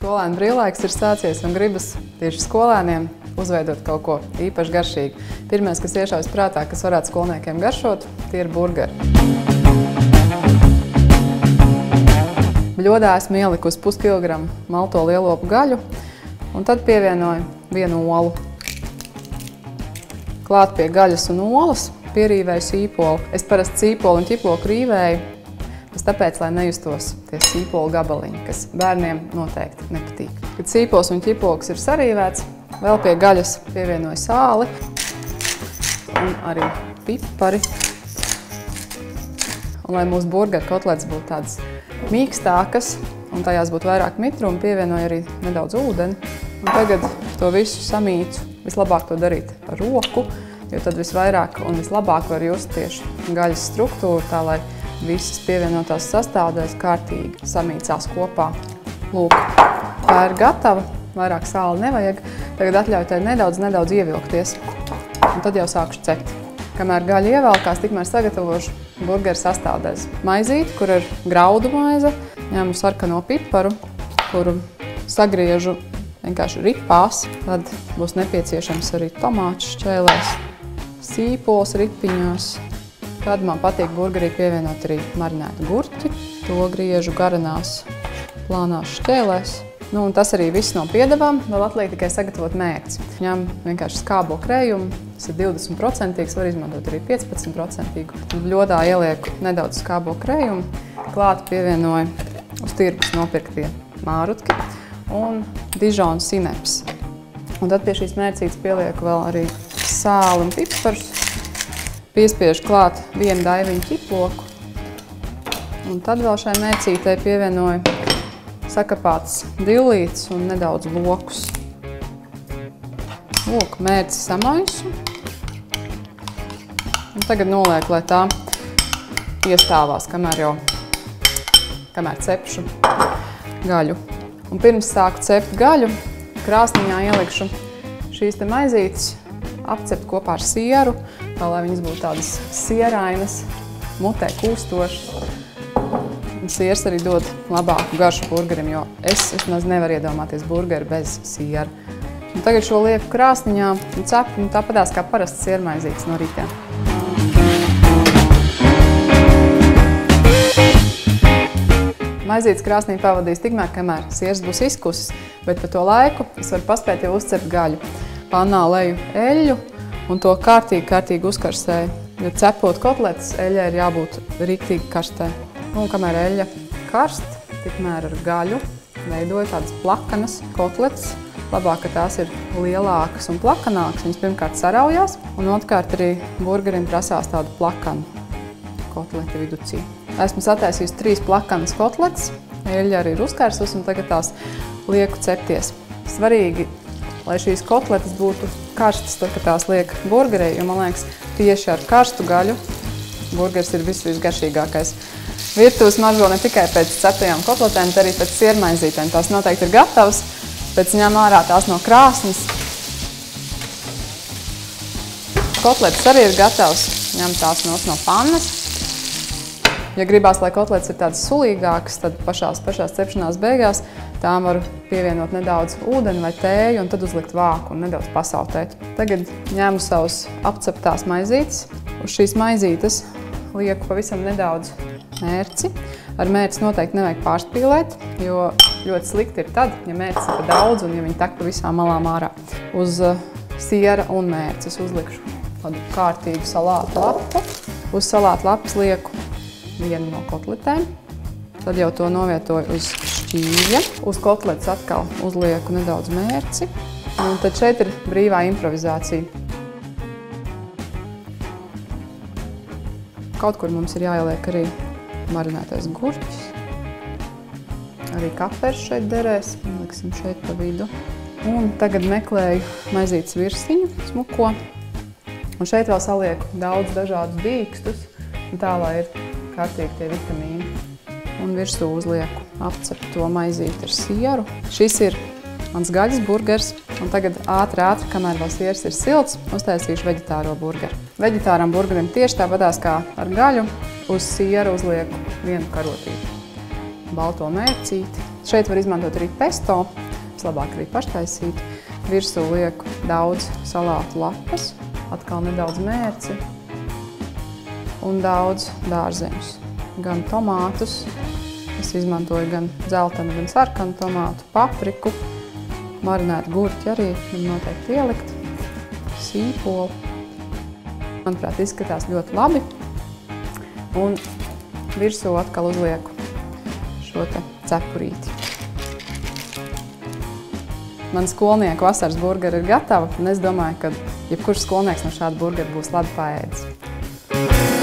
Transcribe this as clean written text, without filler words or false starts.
Skolēnu brīvlaiks ir sācies un gribas tieši skolēniem uzveidot kaut ko īpaši garšīgu. Pirmais, kas iešaujas prātā, kas varētu skolniekiem garšot, tie ir burgeri. Bļodā esmu ielikusi puskilogramu malto lielopu gaļu un tad pievienoju 1 olu. Klāt pie gaļas un olas pierīvēju sīpolu. Es parasti sīpolu un ķiploku rīvēju, tas tāpēc, lai nejustos tie sīpolu gabaliņi, kas bērniem noteikti nepatīk. Kad sīpols un ķiploks ir sarīvēts, vēl pie gaļas pievienoju sāli un arī pipari. Un, lai mūsu burgeru kotletes būtu tādas mīkstākas un tajās būtu vairāk mitrumu, pievienoju arī nedaudz ūdeni. Un tagad to visu samīcu. Vislabāk to darīt ar roku, jo tad visvairāk un vislabāk var just tieši gaļas struktūru, tā lai visas pievienotās sastāvdaļas kārtīgi samīcās kopā. Lūk, tā ir gatava, vairāk sāli nevajag. Tagad atļauju tai nedaudz ievilkties, un tad jau sākšu cept. Kamēr gaļa ievelkās, tikmēr sagatavošu burgeru sastāvdaļas. Maizīti, kur ir graudu maize, ņemu sarkano piparu, kuru sagriežu vienkārši ripās. Tad būs nepieciešams arī tomātu šķēlēs, sīpols ripiņos. Tad man patīk burgerī pievienot arī marinētu gurķi. To griežu garenās plānās šķēlēs. Nu, un tas arī viss no piedevām. Vēl atliek tikai sagatavot mērci. Ņem vienkārši skābo krējumu. Tas ir 20%, var izmantot arī 15%. Bļodā ielieku nedaudz skābo krējumu. Klāt pievienoju uz tirgus nopirktie mārutki un dižonu sineps. Un tad pie šīs mērcītes pielieku vēl arī sāli un piparus. Piespiežu klāt 1 daiviņu ķiploku. Un tad vēl šai mērcītei pievienoju sakapāts dillītes un nedaudz lokus. Lūk, mērci samaisu. Un tagad nolieku, lai tā iestāvās, kamēr cepšu gaļu. Un pirms sāku cept gaļu, krāsniņā ielikšu šīs te maizītes, apcept kopā ar sieru, tā lai viņas būtu tādas sierainas, mutē kūstošas. Un siers arī dod labāku garšu burgerim, jo es vismaz nevaru iedomāties burgeri bez siera. Un tagad šo lieku krāsniņā un cepu, un tāpatās kā parasts siermaizītes no rītiem. Maizītes krāsnī pavadīs tikmēr, kamēr siers būs izkusis, bet pa to laiku es varu paspēt jau uzcept gaļu. Pannā leju eļļu un to kārtīgi uzkarsēju. Jo cepot kotletes, eļļai ir jābūt riktīgi karstai. Un kamēr eļļa karst, tikmēr ar gaļu veidoju tādas plakanas kotletes. Labāk, ka tās ir lielākas un plakanākas. Viņas pirmkārt saraujās, un otrkārt arī burgerim prasās tādu plakanu kotleti viducī. Esmu sataisījusi 3 plakanas kotletes, eļļa arī ir uzkarsus, un tagad tās lieku cepties. Svarīgi, lai šīs kotletes būtu karstas, tad, kad tās liek burgerī, jo man liekas, tieši ar karstu gaļu burgers ir visgaršīgākais. Virtuves maržo ne tikai pēc ceptajām kotletēm, bet arī pēc siermaizītēm. Tās noteikti ir gatavas, pēc ņem ārā tās no krāsnes. Kotletes arī ir gatavas, ņem tās no pannas. Ja gribās, lai kotletes ir tādas sulīgākas, tad pašās cepšanās beigās tām var pievienot nedaudz ūdeni vai tēju un tad uzlikt vāku un nedaudz pasautēt. Tagad ņemu savus apceptās maizītes. Uz šīs maizītes lieku pavisam nedaudz mērci. Ar mērci noteikti nevajag pārspīlēt, jo ļoti slikti ir tad, ja mērcis ir pa daudz un ja viņi tek pa visām malām ārā. Uz siera un mērcis uzlikšu tādu kārtīgu salātu lapu. Uz salātu lapas lieku 1 no kotletēm. Tad jau to novietoju uz šķīvja. Uz kotletes atkal uzlieku nedaudz mērci. Un tad šeit ir brīvā improvizācija. Kaut kur mums ir jāieliek arī marinētais gurķis. Arī kapers šeit derēs. Liksim šeit pa vidu. Un tagad meklēju maizītes virsiņu smuko. Un šeit vēl salieku daudz dažādus dīkstus. Tā, lai ir kārtīgi tie vitamīni. Un virsū uzlieku apcepto maizīti ar sieru. Šis ir mans gaļas burgers. Un tagad ātri, kamēr vēl siers ir silts, uztaisīšu veģetāro burgeru. Veģetāram burgerim tieši tāpatās kā ar gaļu, uz sieru uzlieku 1 karotīti. Balto mērcīti. Šeit var izmantot arī pesto, vislabāk arī paštaisīt. Virsū lieku daudz salātu lapas, atkal nedaudz mērci un daudz dārzeņus. Gan tomātus, es izmantoju gan dzeltenu, gan sarkanu tomātu, papriku, marinētu gurķi arī man noteikti ielikt, sīpolu. Manuprāt, izskatās ļoti labi. Un virsū atkal uzlieku šo te cepurīti. Man skolnieku vasaras burgeri ir gatavi, un es domāju, ka jebkurš skolnieks no šāda burgera būs labi paēdis.